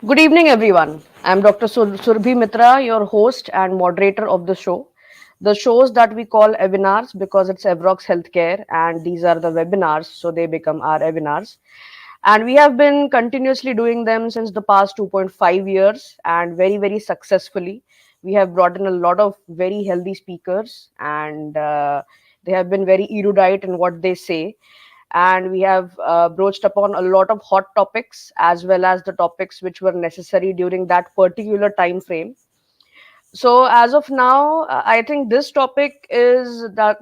Good evening, everyone. I'm Dr. Surbhi Mitra, your host and moderator of the show. The shows that we call webinars because it's Evrox Healthcare, and these are the webinars, so they become our webinars. And we have been continuously doing them since the past 2.5 years and very successfully. We have brought in a lot of very healthy speakers, and they have been very erudite in what they say, and we have broached upon a lot of hot topics as well as the topics which were necessary during that particular time frame. So as of now, I think this topic is that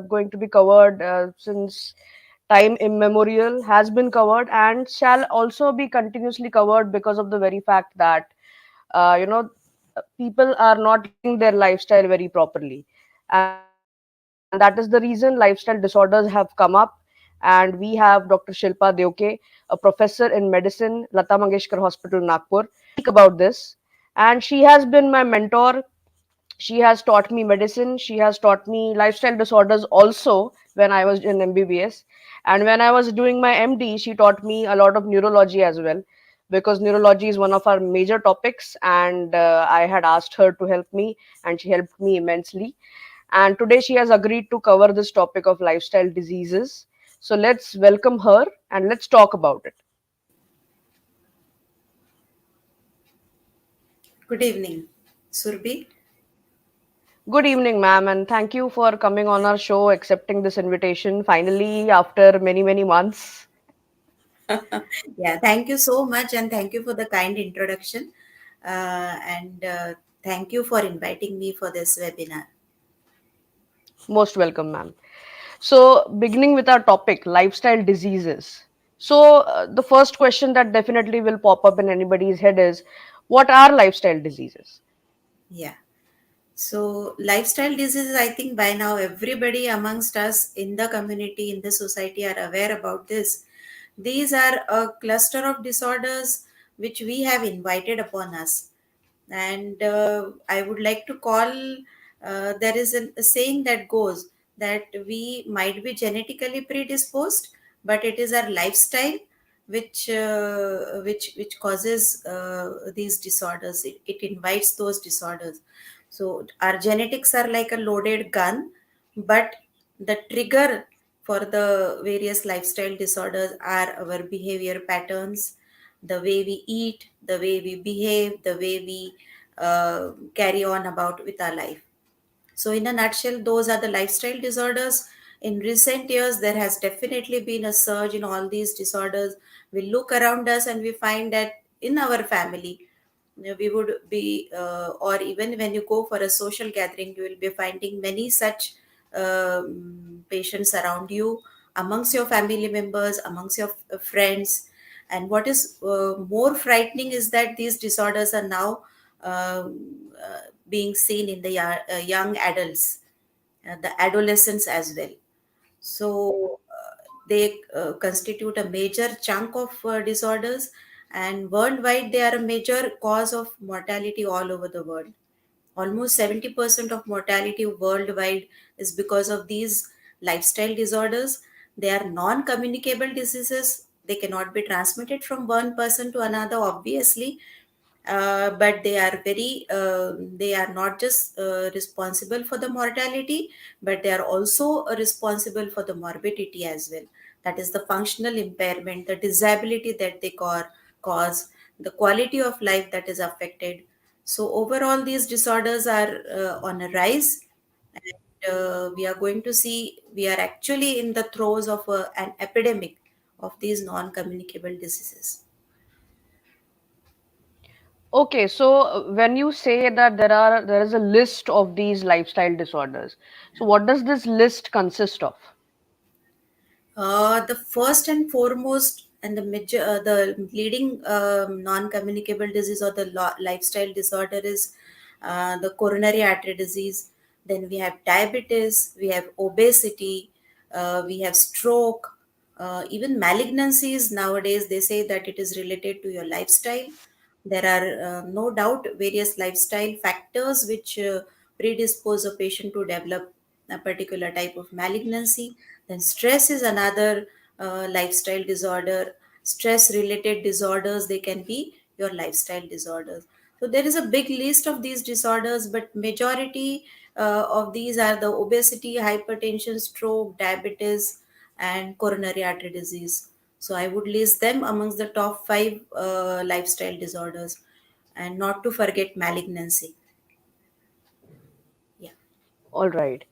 going to be covered since time immemorial, has been covered and shall also be continuously covered because of the very fact that people are not living their lifestyle very properly, and that is the reason lifestyle disorders have come up. And we have Dr. Shilpa Deoke, a professor in medicine, Lata Mangeshkar Hospital, Nagpur, to speak about this. And she has been my mentor. She has taught me medicine. She has taught me lifestyle disorders also when I was in MBBS. And when I was doing my MD, she taught me a lot of neurology as well, because neurology is one of our major topics. And I had asked her to help me, and she helped me immensely. And today she has agreed to cover this topic of lifestyle diseases. So let's welcome her and let's talk about it. Good evening, Surbi. Good evening, ma'am, and thank you for coming on our show, accepting this invitation finally after many months. Yeah, thank you so much, and thank you for the kind introduction. And Thank you for inviting me for this webinar. Most welcome, ma'am. So, beginning with our topic, lifestyle diseases. So, the first question that definitely will pop up in anybody's head is, what are lifestyle diseases? Yeah. So, lifestyle diseases, I think by now everybody amongst us in the community, in the society, are aware about this. These are a cluster of disorders which we have invited upon us. And I would like to call there is a saying that goes that we might be genetically predisposed, but it is our lifestyle which causes these disorders. It invites those disorders. So our genetics are like a loaded gun, but the trigger for the various lifestyle disorders are our behavior patterns, the way we eat, the way we behave, the way we carry on about with our life. So, in a nutshell, those are the lifestyle disorders. In recent years, there has definitely been a surge in all these disorders. We look around us and we find that in our family, we would be, or even when you go for a social gathering, you will be finding many such patients around you, amongst your family members, amongst your friends. And what is more frightening is that these disorders are now being seen in the young adults, the adolescents as well. So they constitute a major chunk of disorders, and worldwide they are a major cause of mortality all over the world. Almost 70% of mortality worldwide is because of these lifestyle disorders. They are non communicable diseases. They cannot be transmitted from one person to another, obviously, but they are not just responsible for the mortality, but they are also responsible for the morbidity as well. That is the functional impairment, the disability that they cause, the quality of life that is affected. So overall these disorders are on a rise, and we are going to see we are actually in the throes of an epidemic of these non-communicable diseases. Okay, so when you say that there is a list of these lifestyle disorders, so what does this list consist of? The first and foremost and the leading non-communicable disease or the lifestyle disorder is the coronary artery disease. Then we have diabetes, we have obesity, we have stroke, even malignancies. Nowadays, they say that it is related to your lifestyle. There are no doubt various lifestyle factors which predispose a patient to develop a particular type of malignancy. Then stress is another lifestyle disorder. Stress related disorders, they can be your lifestyle disorders. So there is a big list of these disorders, but majority of these are the obesity, hypertension, stroke, diabetes, and coronary artery disease. So I would list them amongst the top five lifestyle disorders, and not to forget malignancy. Yeah. All right.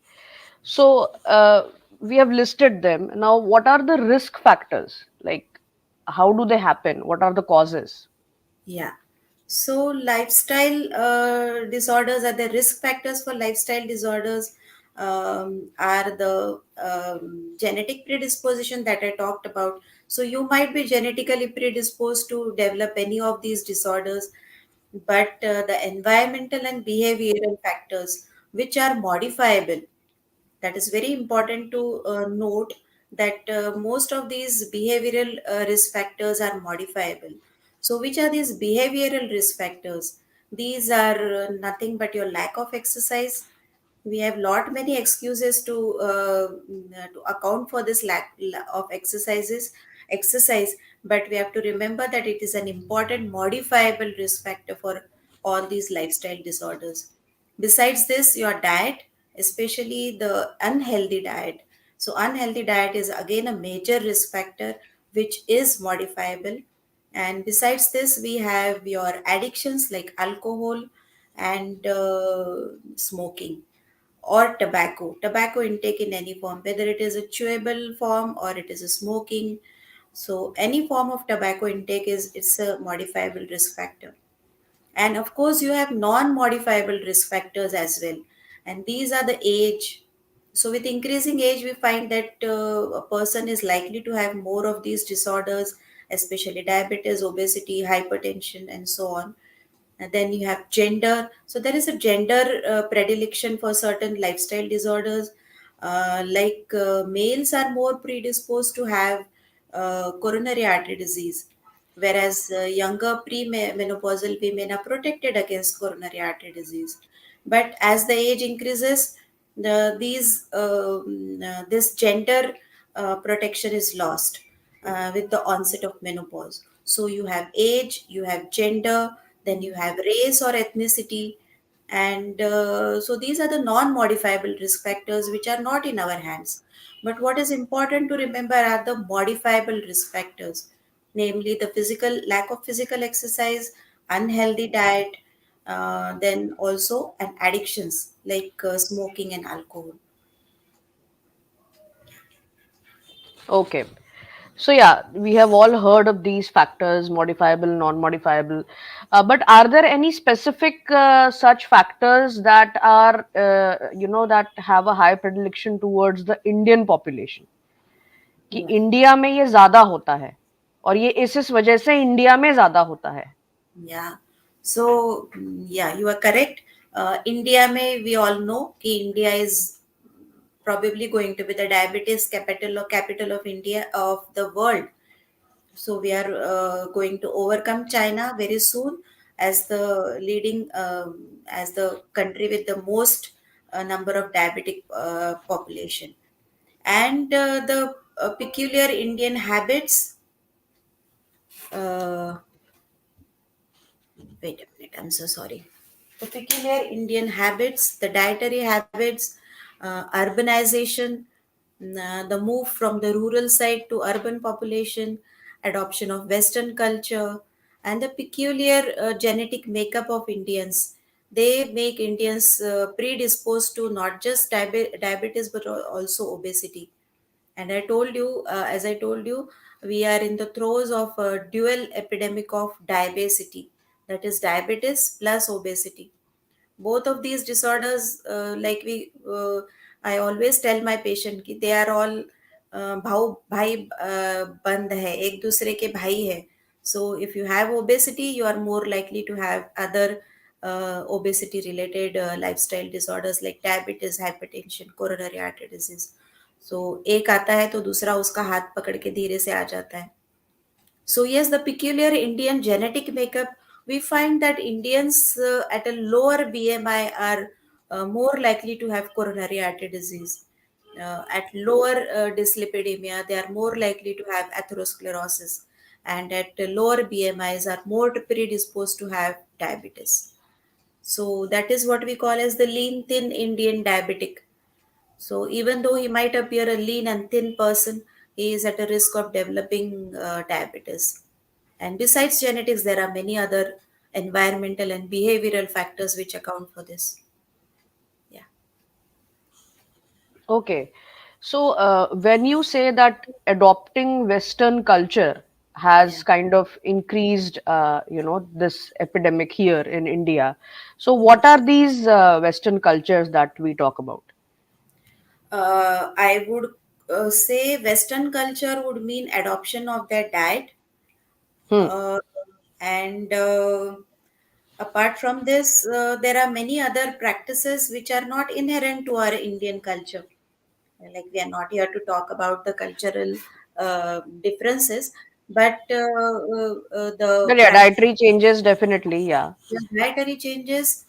So we have listed them. Now, what are the risk factors? Like, how do they happen? What are the causes? Yeah. So, lifestyle disorders are the risk factors for lifestyle disorders, are the genetic predisposition that I talked about. So, you might be genetically predisposed to develop any of these disorders, but the environmental and behavioral factors, which are modifiable, that is very important to note, that most of these behavioral risk factors are modifiable. So which are these behavioral risk factors? These are nothing but your lack of exercise. We have lot many excuses to account for this lack of exercise, but we have to remember that it is an important modifiable risk factor for all these lifestyle disorders. Besides this, your diet, especially the unhealthy diet. So unhealthy diet is again a major risk factor which is modifiable. And besides this, we have your addictions like alcohol and smoking, or tobacco intake in any form, whether it is a chewable form or it is a smoking. So any form of tobacco intake is, it's a modifiable risk factor. And of course, you have non-modifiable risk factors as well, and these are the age. So with increasing age, we find that a person is likely to have more of these disorders, especially diabetes, obesity, hypertension, and so on. And then you have gender. So there is a gender predilection for certain lifestyle disorders. Males are more predisposed to have coronary artery disease, whereas younger premenopausal women are protected against coronary artery disease. But as the age increases, this gender protection is lost with the onset of menopause. So you have age, you have gender, then you have race or ethnicity, and so these are the non-modifiable risk factors which are not in our hands. But what is important to remember are the modifiable risk factors, namely the physical lack of physical exercise, unhealthy diet, then also and addictions like smoking and alcohol. Okay. So yeah, we have all heard of these factors, modifiable, non-modifiable. But are there any specific such factors that are, that have a high predilection towards the Indian population? कि Yeah. India में ये ज्यादा होता है और ये इस वजह से इंडिया में ज्यादा होता है. Yeah. So, yeah, you are correct. India may, we all know कि India is probably going to be the diabetes capital of India, of the world. So we are going to overcome China very soon as the leading, as the country with the most number of diabetic population. And the peculiar Indian habits. Uh, Wait a minute, I'm so sorry. The peculiar Indian habits, the dietary habits, urbanization, the move from the rural side to urban population, adoption of Western culture, and the peculiar genetic makeup of Indians. They make Indians predisposed to not just diabetes but also obesity. And as I told you, we are in the throes of a dual epidemic of diabesity, that is diabetes plus obesity. Both of these disorders, I always tell my patient कि they are all भाव भाई बंद है, एक दूसरे के भाई है. So if you have obesity, you are more likely to have other obesity related lifestyle disorders like diabetes, hypertension, coronary artery disease. So एक आता है तो दूसरा उसका हाथ पकड़ के धीरे से आ जाता है. So, yes, the peculiar Indian genetic makeup, we find that Indians at a lower BMI are more likely to have coronary artery disease. At lower dyslipidemia, they are more likely to have atherosclerosis. and at lower BMIs are more predisposed to have diabetes. So that is what we call as the lean thin Indian diabetic. So even though he might appear a lean and thin person, he is at a risk of developing diabetes. And besides genetics, there are many other environmental and behavioral factors which account for this. Yeah, Okay. So, when you say that adopting Western culture yeah. has kind of increased, this epidemic here in India, so what Yes. are these Western cultures that we talk about? I would say Western culture would mean adoption of their diet. Hmm. Uh, and apart from this, there are many other practices which are not inherent to our Indian culture. Like, we are not here to talk about the cultural differences, but Well, the yeah, practice, dietary changes definitely. Yeah. your dietary changes,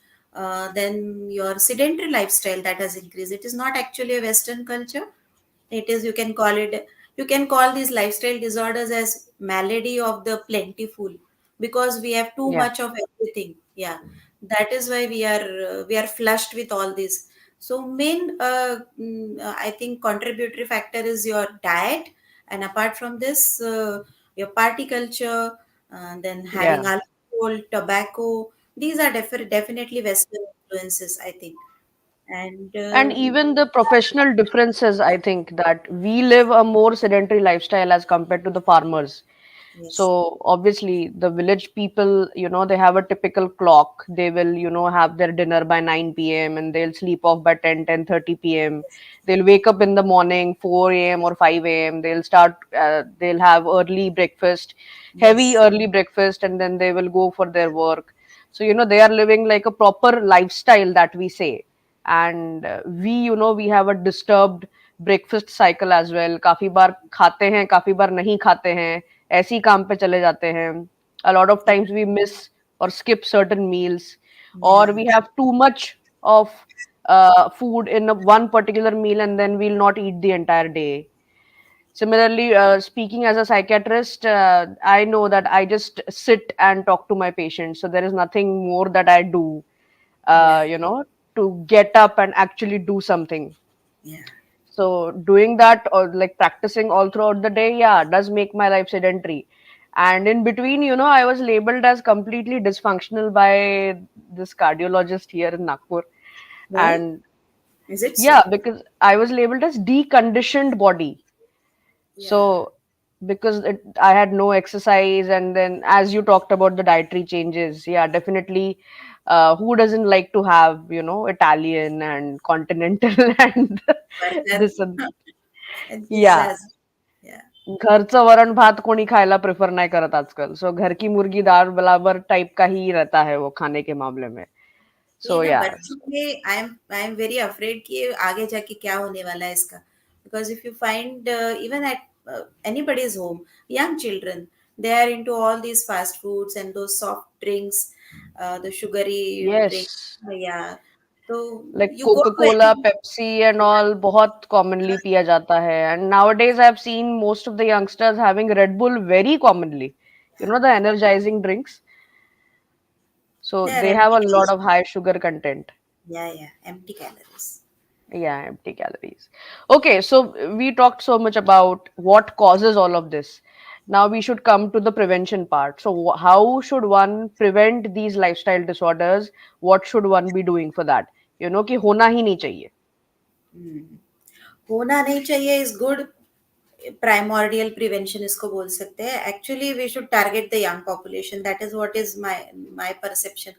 then your sedentary lifestyle that has increased. It is not actually a Western culture. It is, you can call these lifestyle disorders as malady of the plentiful, because we have too Yeah. much of everything. Yeah, that is why we are flushed with all this. So main, I think, contributory factor is your diet, and apart from this, your party culture, then having Yeah. alcohol, tobacco. These are definitely Western influences, I think. And And even the professional differences, I think that we live a more sedentary lifestyle as compared to the farmers. yes, So obviously, the village people, they have a typical clock. They will, have their dinner by 9 p.m. and they'll sleep off by 10:30 p.m. They'll wake up in the morning, 4 a.m. or 5 a.m. They'll have early breakfast, heavy yes, early breakfast, and then they will go for their work. So, they are living like a proper lifestyle that we say. And we have a disturbed breakfast cycle as well. काफी बार खाते हैं, काफी बार नहीं खाते हैं, ऐसे ही काम पे चले जाते हैं. A lot of yeah, times we miss or skip certain meals, or yeah, we have too much of food in one particular meal and then we'll not eat the entire day. Similarly, speaking as a psychiatrist, I know that I just sit and talk to my patients. So there is nothing more that I do, yeah, to get up and actually do something. yeah, So doing that or like practicing all throughout the day, yeah, does make my life sedentary. And in between, I was labeled as completely dysfunctional by this cardiologist here in Nagpur. why? And Is it yeah, so? because I was labeled as deconditioned body. Yeah, So because I had no exercise, and then as you talked about the dietary changes, yeah, definitely. Who doesn't like to have, Italian and continental and burger this and and yeah. pizzas. Yeah. घरचं वरण भात कोणी खायला prefer नहीं करत आजकल. सो घर की मुर्गी दाल बराबर टाइप का ही रहता है वो खाने के मामले में. ये सो ना या. बच्चों में आई एम वेरी अफ्रेड कि ये आगे जाके क्या होने वाला है इसका, because if you find even at anybody's home, young children, they are into all these fast foods and those soft drinks, the sugary Yes. drinks. Yeah, so Like you go Coca to Cola, any, Pepsi, and all बहुत commonly पिया जाता है. And nowadays I've seen most of the youngsters having Red Bull very commonly. The energizing drinks. So they are they have empty a lot of calories. high sugar content. Yeah, yeah, empty calories. Yeah, empty calories. Okay, so we talked so much about what causes all of this. Now we should come to the prevention part. So how should one prevent these lifestyle disorders? What should one be doing for that? कि होना ही नहीं चाहिए. हम्म, होना नहीं चाहिए is good. Primordial prevention इसको बोल सकते हैं. Actually we should target the young population. That is what is my perception,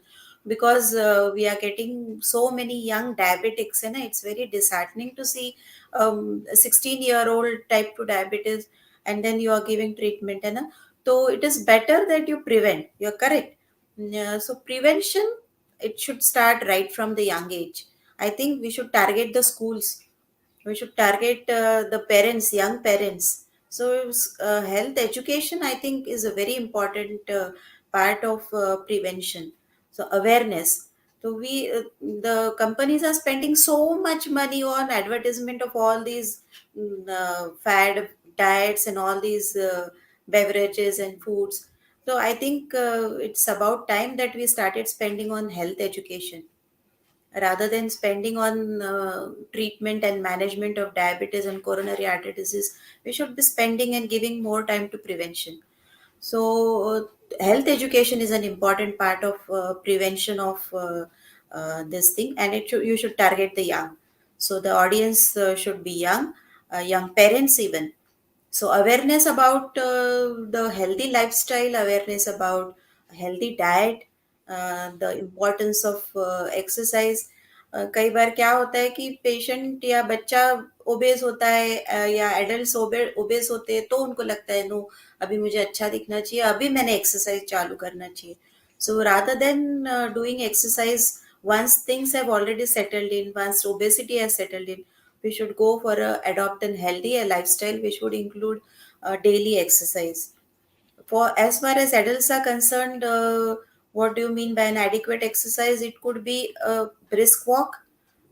because we are getting so many young diabetics, and it's very disheartening to see 16-year-old type 2 diabetes, and then you are giving treatment, and so it is better that you prevent. You're correct. Yeah, so prevention, it should start right from the young age. I think we should target the schools. We should target the parents, young parents. So health education, I think, is a very important part of prevention. So awareness. So the companies are spending so much money on advertisement of all these fad diets and all these beverages and foods. So I think it's about time that we started spending on health education rather than spending on treatment and management of diabetes and coronary artery disease. We should be spending and giving more time to prevention. So, health education is an important part of prevention of this thing, and you should target the young. So, the audience should be young, young parents even. So, awareness about the healthy lifestyle, awareness about healthy diet, the importance of exercise. कई बार क्या होता है कि patient या बच्चा OBCs होता है या एडल्ट ओबेस होते हैं तो उनको लगता है नो अभी मुझे अच्छा दिखना चाहिए अभी मैंने एक्सरसाइज चालू करना चाहिए so rather than doing exercise once things have already settled in once obesity has settled in we should go for adopt an healthy lifestyle which would include daily exercise for as far as adults are concerned what do you mean by an adequate exercise it could be a brisk walk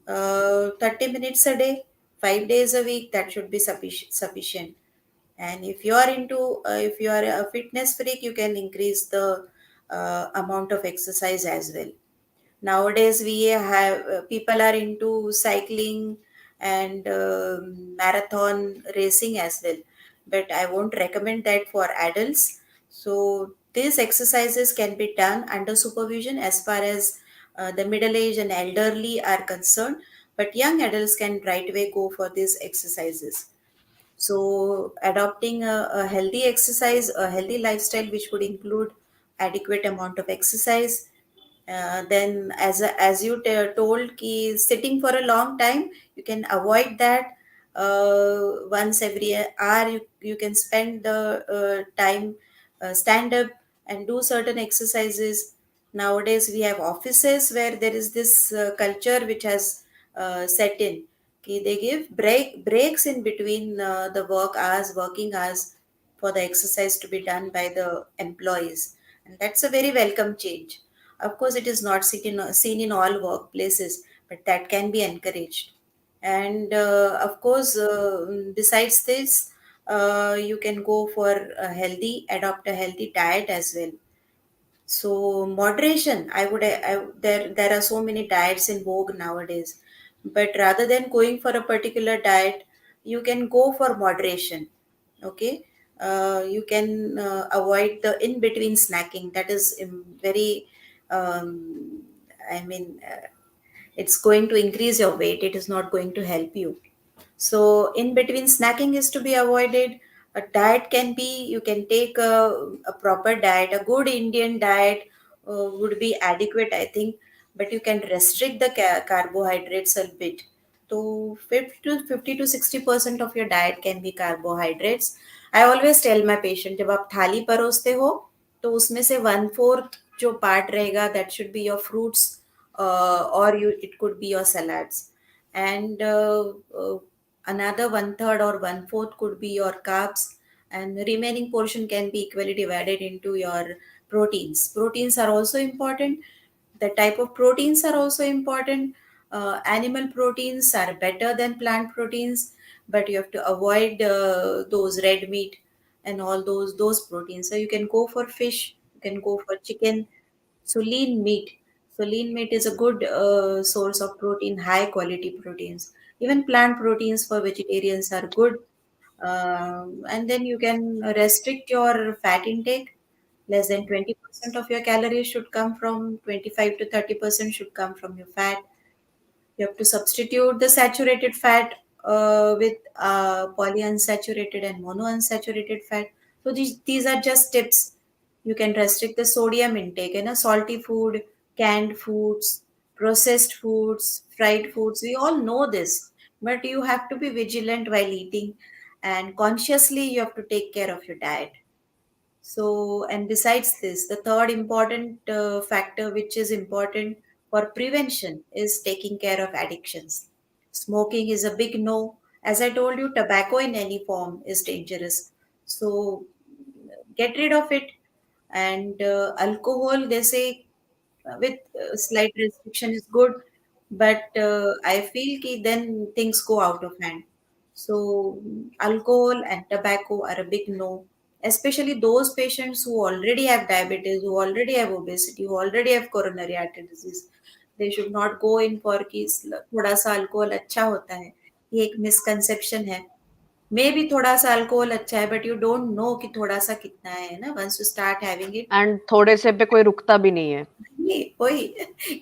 30 minutes a day 5 days a week that should be sufficient and if you are into if you are a fitness freak you can increase the amount of exercise as well. Nowadays we have people are into cycling and marathon racing as well but I won't recommend that for adults. So these exercises can be done under supervision as far as the middle age and elderly are concerned but young adults can right away go for these exercises. So, adopting a healthy exercise, a healthy lifestyle, which would include adequate amount of exercise. Then, as you told, ki sitting for a long time, you can avoid that. Once every hour, you can spend the time stand up and do certain exercises. Nowadays, we have offices where there is this culture which has set in. Okay, they give breaks in between the working hours for the exercise to be done by the employees, and that's a very welcome change. Of course, it is not seen in all workplaces, but that can be encouraged. And of course, besides this, you can go for adopt a healthy diet as well. So moderation, there are so many diets in vogue nowadays, but rather than going for a particular diet, you can go for moderation. Okay, you can avoid the in between snacking. That is very, um, I mean, it's going to increase your weight. It is not going to help you. So, in between snacking is to be avoided. A diet can be, you can take a proper diet, a good Indian diet would be adequate, I think, but you can restrict the carbohydrates a bit. So, 50 to 60% of your diet can be carbohydrates. I always tell my patient, जब आप थाली परोसते हो तो उसमें से one fourth जो part रहेगा that should be your fruits or you it could be your salads and another one third or one fourth could be your carbs and the remaining portion can be equally divided into your proteins are also important the type of proteins are also important animal proteins are better than plant proteins but you have to avoid those red meat and all those proteins so you can go for fish you can go for chicken so lean meat. So lean meat is a good source of protein, high quality proteins. Even plant proteins for vegetarians are good. And then you can restrict your fat intake. Less than 20% of your calories should come from 25 to 30% should come from your fat. You have to substitute the saturated fat with polyunsaturated and monounsaturated fat. So these are just tips. You can restrict the sodium intake in a salty food, canned foods, processed foods, fried foods. We all know this, but you have to be vigilant while eating and consciously you have to take care of your diet. So, and besides this, the third important factor, which is important for prevention, is taking care of addictions. Smoking is a big no. As I told you, tobacco in any form is dangerous. So, get rid of it. And alcohol, they say, with slight restriction is good, but I feel ki then things go out of hand. So, alcohol and tobacco are a big no especially those patients who already have diabetes, who already have obesity, who already have coronary artery disease. They should not go in for कि थोड़ा सा alcohol अच्छा होता है, ये एक misconception है. May be थोड़ा सा अल्कोहल अच्छा है, बट यू डोंट नो कि थोड़ा सा कितना है ना. Once you start having it, and थोड़े से पे कोई रुकता भी नहीं है. ये वही.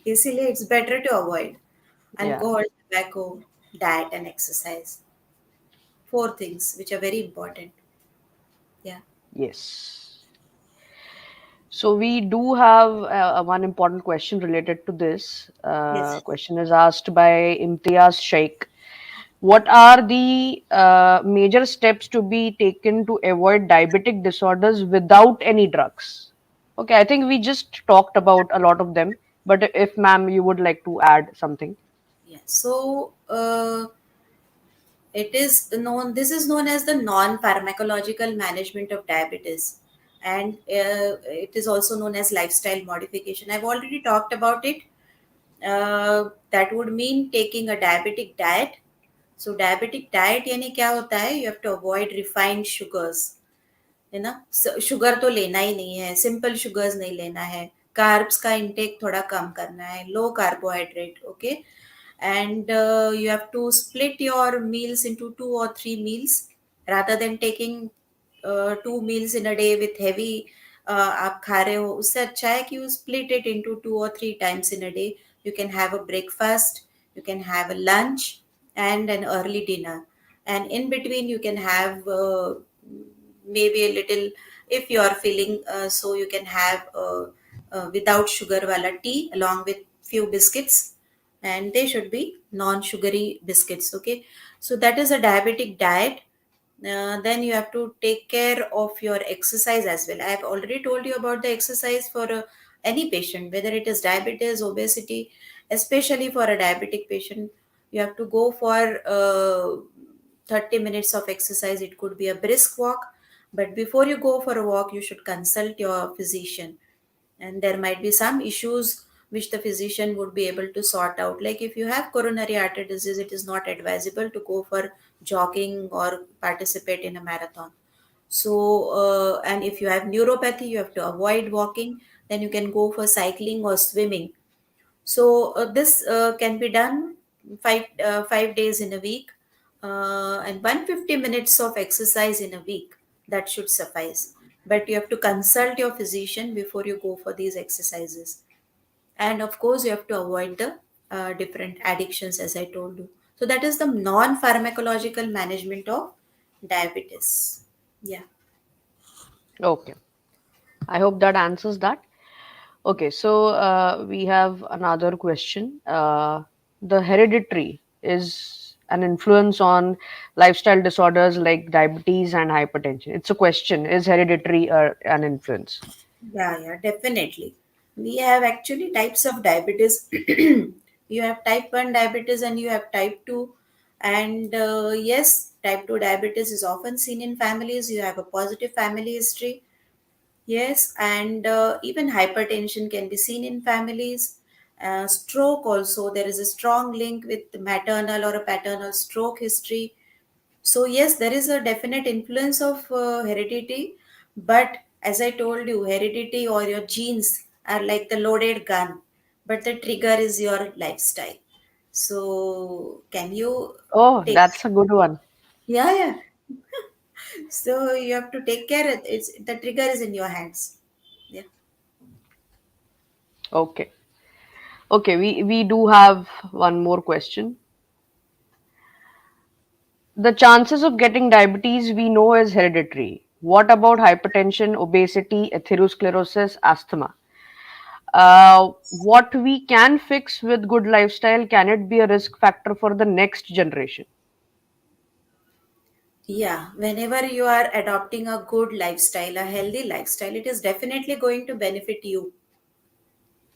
इसीलिए इट्स बेटर टू अवॉइड या. alcohol, tobacco, diet, and exercise. Four things which are very important. Yeah. Yes. So we do have one important question related to this. Yes. Question is asked by Imtiaz Sheikh. What are the major steps to be taken to avoid diabetic disorders without any drugs? Okay, I think we just talked about a lot of them, but if ma'am you would like to add something. Yeah. So it is known. This is known as the non-pharmacological management of diabetes, and it is also known as lifestyle modification. I've already talked about it. That would mean taking a diabetic diet. So diabetic diet यानी क्या होता है? You have to avoid refined sugars. है ना. Sugar तो लेना ही नहीं है, सिंपल शुगर्स नहीं लेना है, कार्ब्स का इंटेक थोड़ा कम करना है, लो carbohydrate. Okay. And you have to split your meals into 2 or 3 meals rather than taking 2 meals in a day with heavy. आप खा रहे हो, उससे अच्छा है कि you split it into 2 or 3 times in a day. You can have a breakfast, you can have a lunch, and an early dinner, and in between you can have maybe a little, if you are feeling so you can have without sugar wala tea along with few biscuits, and they should be non-sugary biscuits. Okay. So that is a diabetic diet. Then you have to take care of your exercise as well. I have already told you about the exercise for any patient, whether it is diabetes, obesity. Especially for a diabetic patient, you have to go for 30 minutes of exercise. It could be a brisk walk, but before you go for a walk, you should consult your physician, and there might be some issues which the physician would be able to sort out. Like if you have coronary artery disease, it is not advisable to go for jogging or participate in a marathon. So and if you have neuropathy, you have to avoid walking. Then you can go for cycling or swimming. So this can be done 5 days in a week, and 150 minutes of exercise in a week. That should suffice. But you have to consult your physician before you go for these exercises. And of course, you have to avoid the different addictions, as I told you. So that is the non-pharmacological management of diabetes. Yeah. Okay, I hope that answers that. Okay, so we have another question. The hereditary is an influence on lifestyle disorders like diabetes and hypertension. It's a question: is hereditary an influence? Yeah, definitely. We have actually types of diabetes. You have type 1 diabetes and you have type 2. And yes, type 2 diabetes is often seen in families. You have a positive family history. Yes, and even hypertension can be seen in families. Stroke also, there is a strong link with maternal or a paternal stroke history. So yes, there is a definite influence of heredity, but as I told you, heredity or your genes are like the loaded gun, but the trigger is your lifestyle. So can you Oh, take? that's a good one. Yeah, yeah. So you have to take care. It's the trigger is in your hands. Yeah. Okay. Okay, we do have one more question. The chances of getting diabetes we know is hereditary. What about hypertension, obesity, atherosclerosis, asthma? What we can fix with good lifestyle, can it be a risk factor for the next generation? Yeah, whenever you are adopting a good lifestyle, a healthy lifestyle, it is definitely going to benefit you,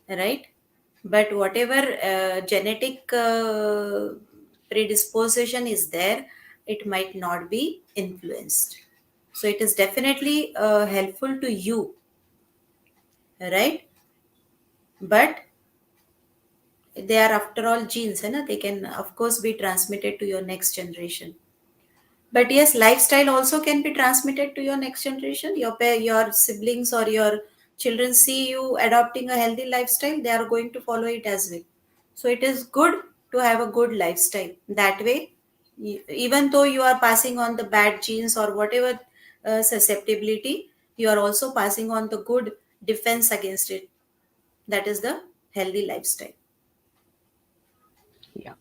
right? But whatever genetic predisposition is there, it might not be influenced. So it is definitely helpful to you, right? But they are after all genes, hai na? They can of course be transmitted to your next generation. But yes, lifestyle also can be transmitted to your next generation. Your siblings or your children see you adopting a healthy lifestyle, they are going to follow it as well. So it is good to have a good lifestyle. That way, even though you are passing on the bad genes or whatever susceptibility, you are also passing on the good defense against it. That is the healthy lifestyle. Yeah.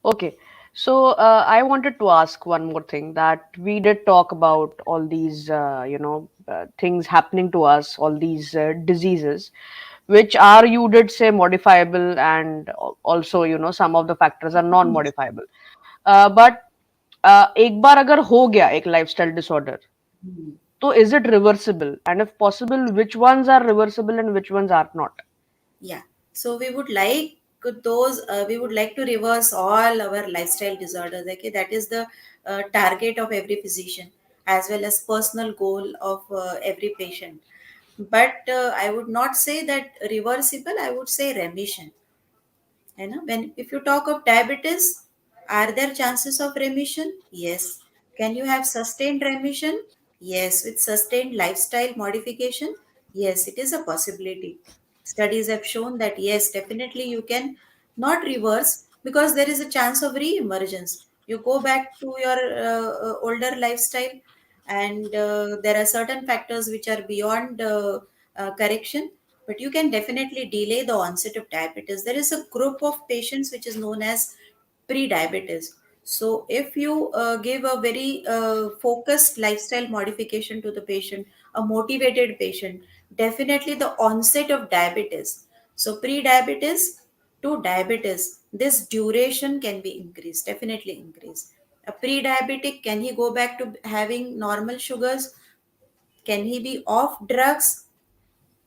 Okay. So I wanted to ask one more thing, that we did talk about all these, things happening to us, all these diseases, which are, you did say, modifiable, and also, some of the factors are non-modifiable. But एक बार अगर हो गया एक lifestyle disorder, so is it reversible? And if possible, which ones are reversible and which ones are not? Yeah. So we would like to reverse all our lifestyle disorders. Okay, that is the target of every physician as well as personal goal of every patient. But I would not say that reversible. I would say remission. You know, when if you talk of diabetes, are there chances of remission? Yes. Can you have sustained remission? Yes. With sustained lifestyle modification? Yes, it is a possibility. Studies have shown that yes, definitely you can not reverse because there is a chance of re-emergence. You go back to your older lifestyle, and there are certain factors which are beyond correction, but you can definitely delay the onset of diabetes. There is a group of patients which is known as pre-diabetes. So if you give a very focused lifestyle modification to the patient, a motivated patient, definitely the onset of diabetes, so pre-diabetes to diabetes, this duration can be increased, definitely increased. A pre-diabetic, can he go back to having normal sugars? Can he be off drugs?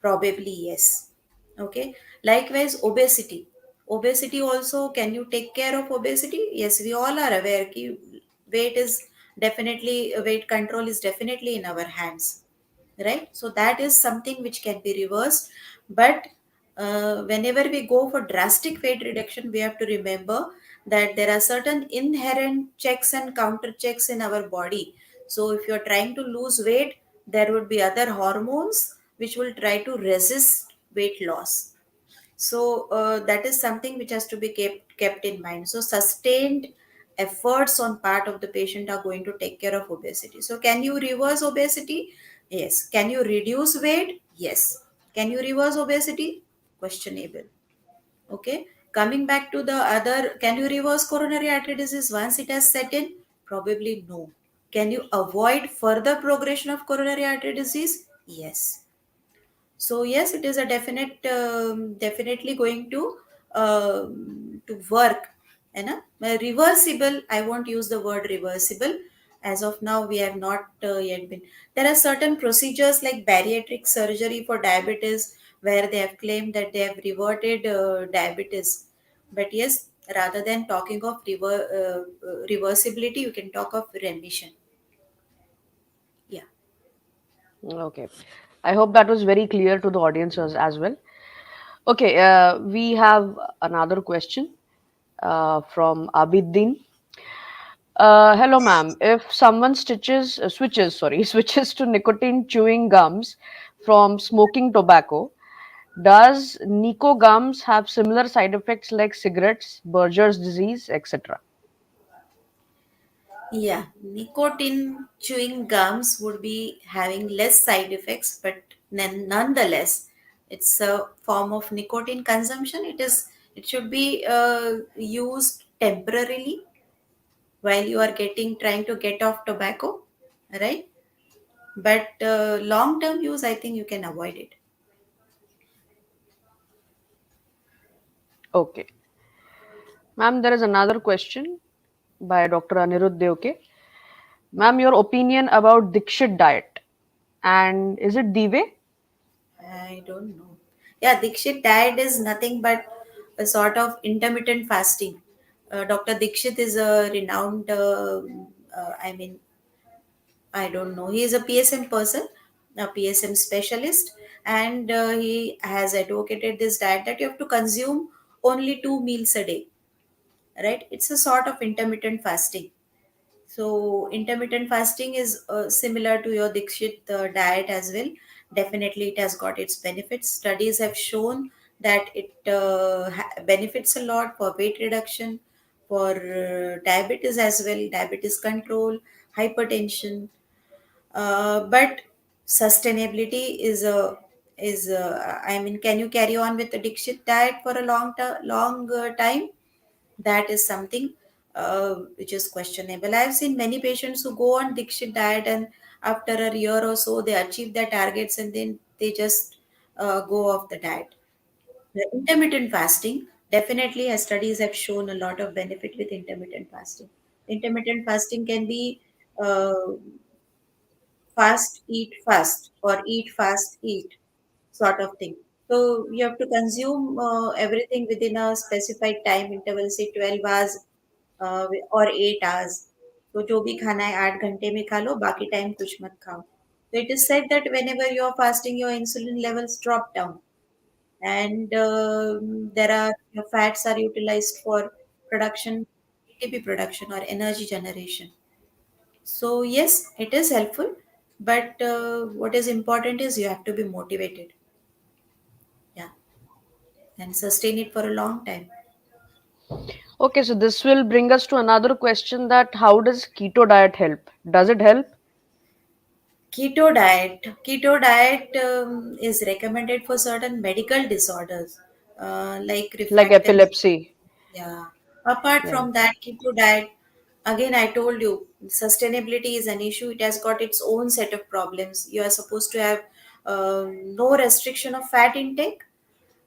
Probably yes. Okay. Likewise, obesity. Obesity also, can you take care of obesity? Yes, we all are aware ki weight control is definitely in our hands, right? So that is something which can be reversed. But whenever we go for drastic weight reduction, we have to remember that there are certain inherent checks and counter checks in our body. So if you're trying to lose weight, there would be other hormones which will try to resist weight loss. So that is something which has to be kept in mind. So sustained efforts on part of the patient are going to take care of obesity. So can you reverse obesity? Yes. Can you reduce weight? Yes. Can you reverse obesity? Questionable. Okay. Coming back to the other, can you reverse coronary artery disease once it has set in? Probably no. Can you avoid further progression of coronary artery disease? Yes. So yes, it is a definitely going to work. You know, reversible. I won't use the word reversible. As of now, we have not yet been. There are certain procedures like bariatric surgery for diabetes where they have claimed that they have reverted diabetes. But yes, rather than talking of reversibility, you can talk of remission. Yeah. Okay. I hope that was very clear to the audience as well. Okay, we have another question from Abiddin. Hello, ma'am. If someone switches to nicotine chewing gums from smoking tobacco, does Nico gums have similar side effects like cigarettes, Berger's disease, etc.? Yeah, nicotine chewing gums would be having less side effects, but nonetheless, it's a form of nicotine consumption. It should be used temporarily while you are getting trying to get off tobacco, right? But long term use, I think you can avoid it. Okay. Ma'am, there is another question by Dr. Anirudh Deoke. Ma'am, your opinion about Dikshit diet, and is it the way? I don't know. Yeah, Dikshit diet is nothing but a sort of intermittent fasting. Dr. Dikshit is a renowned, I mean, I don't know. He is a PSM person, a PSM specialist, and he has advocated this diet that you have to consume only 2 meals a day, right? It's a sort of intermittent fasting. So intermittent fasting is similar to your Dikshit diet as well. Definitely, it has got its benefits. Studies have shown that it benefits a lot for weight reduction, for diabetes as well, diabetes control, hypertension. But sustainability is I mean, can you carry on with the Dikshit diet for a long time? That is something which is questionable. I've seen many patients who go on Dikshit diet, and after a year or so, they achieve their targets and then they just go off the diet. The intermittent fasting, definitely, as studies have shown a lot of benefit with intermittent fasting. Intermittent fasting can be uh, fast or eat fast eat sort of thing. So you have to consume everything within a specified time interval, say 12 hours और 8 hours. तो जो भी खाना है 8 घंटे में खा लो, बाकी टाइम कुछ मत खाओ. So it is said that whenever you are fasting, your insulin levels drop down, and there are your fats are utilized for production, ATP production or energy generation. So yes, it is helpful, but what is important is you have to be motivated, yeah, and sustain it for a long time. Okay, so this will bring us to another question, that how does keto diet help? Does it help? Keto diet is recommended for certain medical disorders like Like refractory. epilepsy? Yeah. Apart Yeah. from that, keto diet, again, I told you, sustainability is an issue. It has got its own set of problems. You are supposed to have no restriction of fat intake,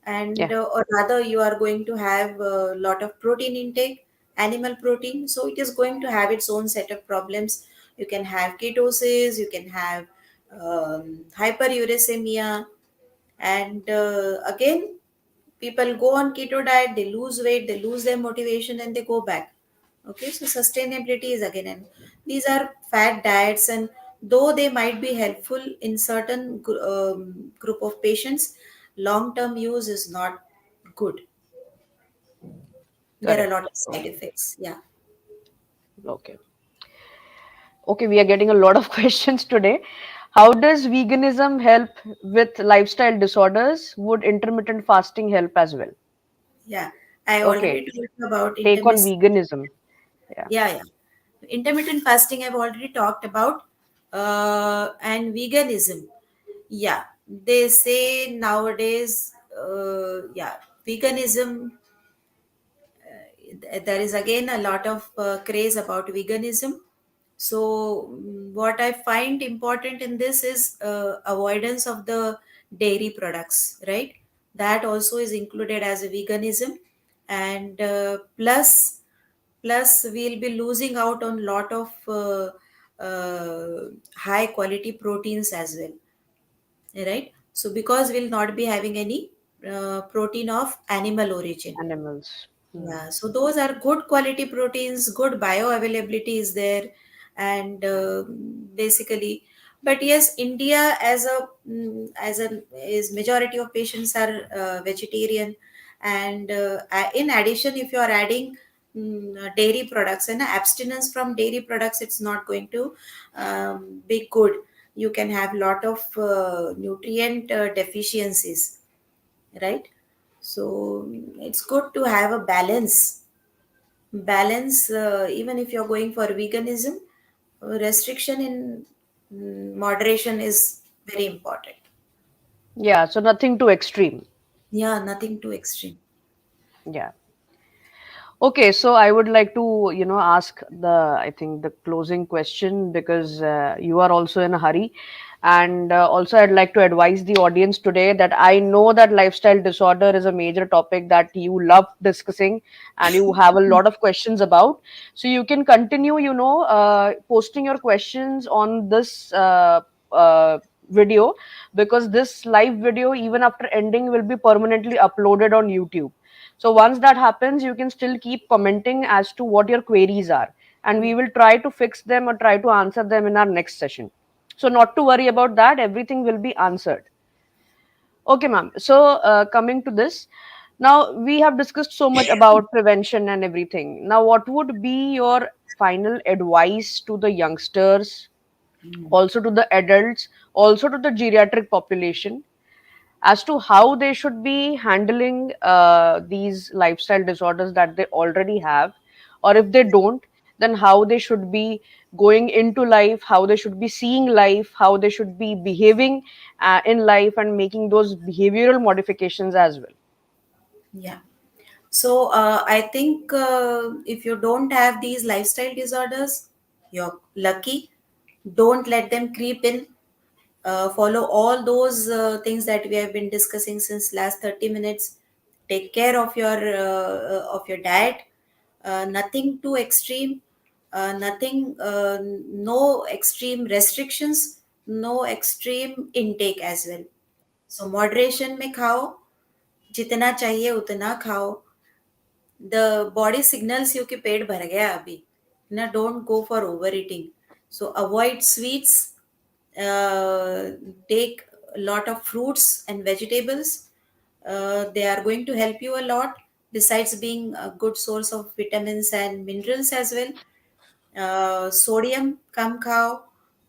and Yeah. or rather, you are going to have a lot of protein intake, animal protein. So it is going to have its own set of problems. You can have ketosis, you can have hyperuricemia, and again, people go on keto diet, they lose weight, they lose their motivation, and they go back. Okay, so sustainability is again, and these are fat diets, and though they might be helpful in certain group of patients, long term use is not good. There are a Correct. lot of side Okay. effects. Yeah. Okay. Okay, we are getting a lot of questions today. How does veganism help with lifestyle disorders? Would intermittent fasting help as well? Yeah, I Okay, already told you about take on intermittent. veganism. Yeah. Yeah, yeah. Intermittent fasting, I've already talked about, and veganism. Yeah, they say nowadays, yeah, veganism, there is again a lot of craze about veganism. So, what I find important in this is avoidance of the dairy products, right? That also is included as a veganism, and plus we'll be losing out on lot of high quality proteins as well, right? So because we'll not be having any protein of animal origin. Animals. Hmm. Yeah, so those are good quality proteins, good bioavailability is there, and basically, but yes, India as a is majority of patients are vegetarian, and in addition, if you are adding dairy products and abstinence from dairy products, it's not going to be good. You can have lot of nutrient deficiencies, right? So it's good to have a balance even if you're going for veganism, restriction in moderation is very important. Yeah, so nothing too extreme. Yeah, nothing too extreme. Yeah. Okay, so I would like to, ask I think the closing question, because you are also in a hurry. And also, I'd like to advise the audience today that I know that lifestyle disorder is a major topic that you love discussing and you have a lot of questions about. So you can continue, posting your questions on this video, because this live video, even after ending, will be permanently uploaded on YouTube. So once that happens, you can still keep commenting as to what your queries are, and we will try to fix them or try to answer them in our next session. So not to worry about that, everything will be answered. Okay, ma'am. So coming to this, Now, we have discussed so much about prevention and everything. Now, what would be your final advice to the youngsters, also to the adults, also to the geriatric population, as to how they should be handling these lifestyle disorders that they already have, or if they don't, then how they should be going into life, how they should be seeing life, how they should be behaving in life, and making those behavioral modifications as well. Yeah. So I think if you don't have these lifestyle disorders, you're lucky. Don't let them creep in. Follow all those things that we have been discussing since last 30 minutes. Take care of your diet. Nothing too extreme. Nothing. No extreme restrictions. No extreme intake as well. So moderation में खाओ, जितना चाहिए उतना खाओ. The body signals you कि पेट भर गया अभी. ना, don't go for overeating. So avoid sweets. uh, Take a lot of fruits and vegetables. They are going to help you a lot, besides being a good source of vitamins and minerals as well. Sodium कम खाओ.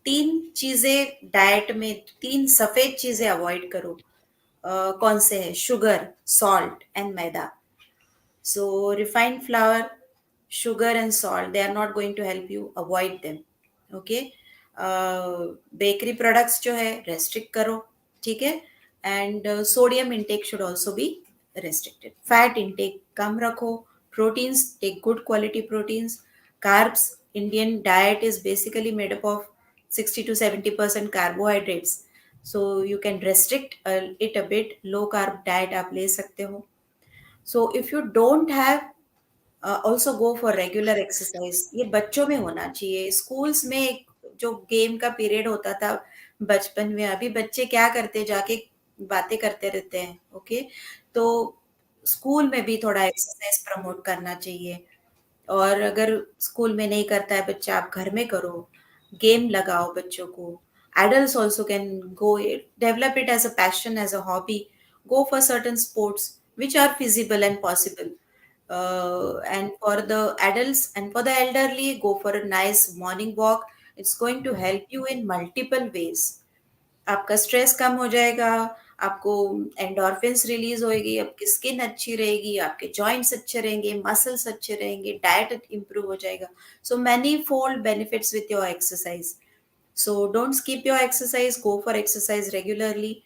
तीन चीजें diet में, तीन सफेद चीजें avoid करो. कौन से है? Sugar, salt and maida. So refined flour, sugar and salt, they are not going to help you. Avoid them. Okay. Bakery products जो है restrict करो. ठीक है. And sodium intake should also be restricted. Fat intake कम रखो. Proteins, take good quality proteins. Carbs, Indian diet is basically made up of 60 to 70% carbohydrates. So you can restrict it a bit. Low carb diet आप ले सकते हो. So if you don't have, also go for regular exercise. ये बच्चों में होना चाहिए. Schools में एक जो गेम का पीरियड होता था बचपन में, अभी बच्चे क्या करते हैं, जाके बातें करते रहते हैं. ओके. तो स्कूल में भी थोड़ा एक्सरसाइज प्रमोट करना चाहिए. और अगर स्कूल में नहीं करता है बच्चा, आप घर में करो. गेम लगाओ बच्चों को. Adults also can go develop it as a passion, as a hobby. Go for certain sports which are feasible and possible. And for the adults and for the elderly, go for a nice morning walk. It's going to help you in multiple ways. आपका stress कम हो जाएगा. आपको endorphins release होएगी. आपकी skin अच्छी रहेगी. आपके joints अच्छे रहेंगे. मसल्स अच्छे रहेंगे. डाइट इंप्रूव हो जाएगा. So many fold benefits with your exercise. So don't skip your exercise. Go for exercise regularly.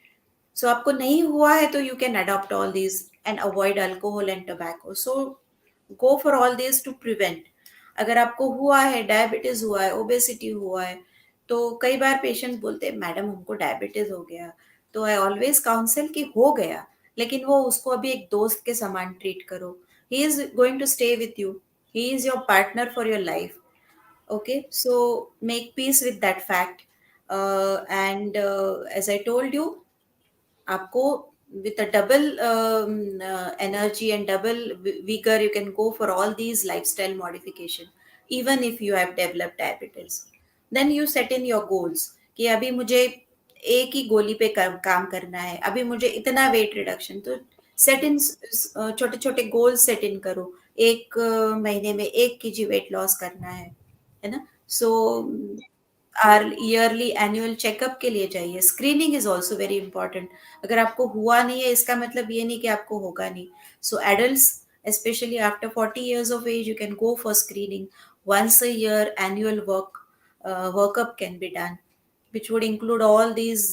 So आपको नहीं हुआ है तो you can adopt all these and avoid alcohol and tobacco. So go for all this to prevent. अगर आपको हुआ है, diabetes हुआ है, ओबेसिटी हुआ है, तो कई बार पेशेंट बोलते हैं मैडम हमको डायबिटीज हो गया. तो आई ऑलवेज काउंसिल कि हो गया, लेकिन वो उसको अभी एक दोस्त के समान ट्रीट करो. He is going to stay with you. He is your partner for your life. Okay, so make peace with that fact. And as I told you, आपको with a double energy and double vigor, you can go for all these lifestyle modification. Even if you have developed diabetes, then you set in your goals कि अभी मुझे एक ही गोली पे काम करना है, अभी मुझे इतना वेट रिडक्शन. तो सेट इन छोटे छोटे गोल सेट इन करो. एक महीने में 1 kg वेट लॉस करना है ना. सो आर ईयरली एनुअल चेकअप के लिए चाहिए. Screening is also very important. अगर आपको हुआ नहीं है इसका मतलब ये नहीं कि आपको होगा नहीं. सो adults, especially after 40 years of age, you can go for screening. Once a year annual workup can be done, which would include all these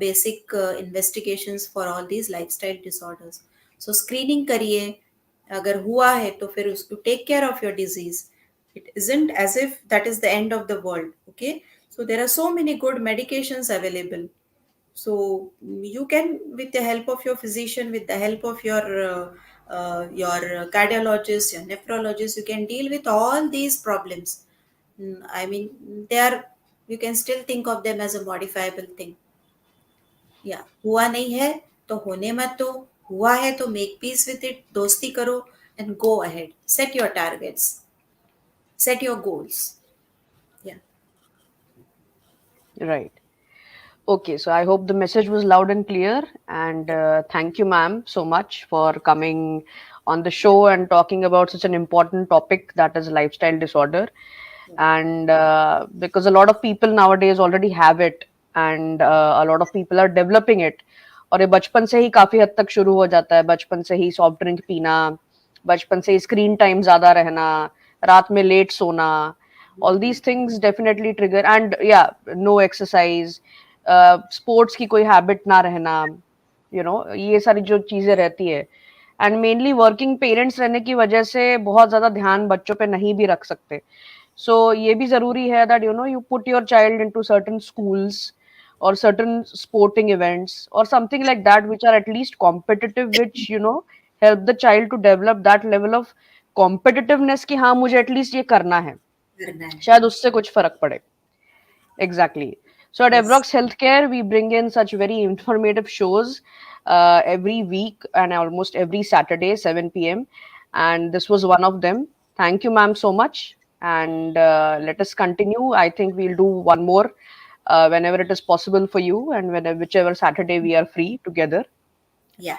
basic investigations for all these lifestyle disorders. So screening करिए. अगर हुआ है तो फिर उसको take care of your disease. It isn't as if that is the end of the world. Okay. So there are so many good medications available. So you can, with the help of your physician, with the help of your cardiologist, your nephrologist, you can deal with all these problems. I mean, they are, you can still think of them as a modifiable thing. या हुआ नहीं है तो होने मत दो. हुआ है तो मेक पीस विथ इट. दोस्ती करो and go ahead. Set your targets. Set your goals. Yeah. Right. Okay, so I hope the message was loud and clear. And thank you, ma'am, so much for coming on the show and talking about such an important topic that is lifestyle disorder. Yeah. And because a lot of people nowadays already have it, and a lot of people are developing it. और ये बचपन से ही काफी हद तक शुरू हो जाता है, बचपन से ही सॉफ्ट ड्रिंक पीना, बचपन से ही स्क्रीन टाइम ज्यादा रहना, रात में लेट सोना, all Mhm. these things definitely trigger. And yeah, no exercise, sports की कोई हैबिट ना रहना, ये सारी जो चीजें रहती है, एंड मेनली वर्किंग पेरेंट्स रहने की वजह से बहुत ज्यादा ध्यान बच्चों पे नहीं भी रख सकते. सो ये भी जरूरी है that you put your child into certain schools or certain sporting events or something like that which are at least competitive, which help the child to develop that level of competitiveness कि हाँ मुझे at least ये करना है, करना है. शायद उससे कुछ फर्क पड़े. Exactly. So at Yes. Evrox Healthcare, we bring in such very informative shows every week and almost every Saturday, 7 p.m. And this was one of them. Thank you, ma'am, so much. And let us continue. I think we'll do one more whenever it is possible for you, and whenever whichever Saturday we are free together. Yeah.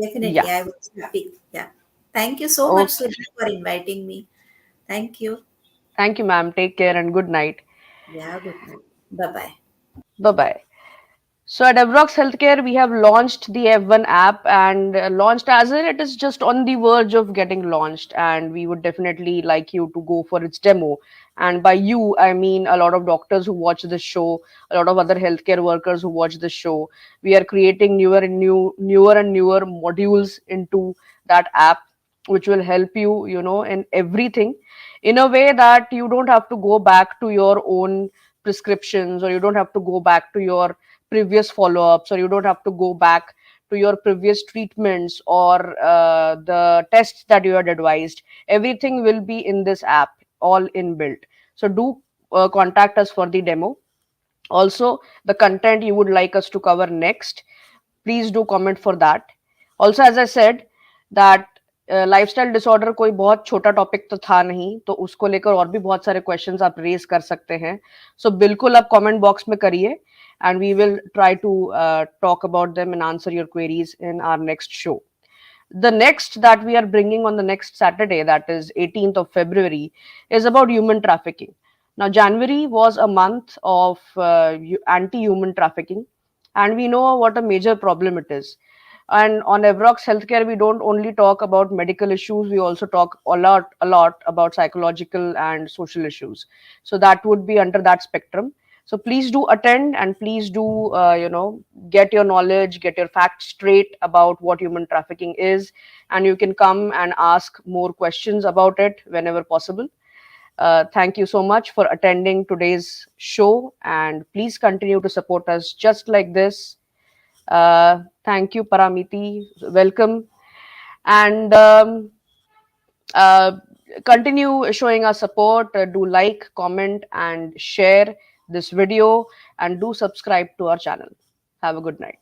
Definitely. Yeah. I was happy. Yeah. Thank you so much, Okay. Surya, for inviting me. Thank you. Thank you, ma'am. Take care and good night. Yeah. Good night. Bye bye. Bye bye. So at Evrox Healthcare, we have launched the F1 app, and launched as in it is just on the verge of getting launched. And we would definitely like you to go for its demo. And by you, I mean a lot of doctors who watch this show, a lot of other healthcare workers who watch this show. We are creating newer and newer modules into that app, which will help you, in everything, in a way that you don't have to go back to your own prescriptions, or you don't have to go back to your previous follow-ups, or you don't have to go back to your previous treatments or the tests that you had advised. Everything will be in this app, all inbuilt. So do contact us for the demo. Also, the content you would like us to cover next, please do comment for that. Also, as I said, that lifestyle disorder कोई बहुत छोटा topic तो था नहीं, तो उसको लेकर और भी बहुत सारे क्वेश्चंस आप रेज कर सकते हैं. सो बिल्कुल आप कमेंट बॉक्स में करिए, and we will try to talk about them and answer your queries in our next show. The next that we are bringing on the next Saturday, that is 18th of February, is about human trafficking. Now, January was a month of anti human trafficking, and we know what a major problem it is. And on Evrox Healthcare, we don't only talk about medical issues, we also talk a lot about psychological and social issues. So, that would be under that spectrum. So please do attend, and please do, get your knowledge, get your facts straight about what human trafficking is, and you can come and ask more questions about it whenever possible. Thank you so much for attending today's show, and please continue to support us just like this. Thank you, Paramiti. Welcome. And uh, continue showing us support. Do like, comment, and share this video, and do subscribe to our channel. Have a good night.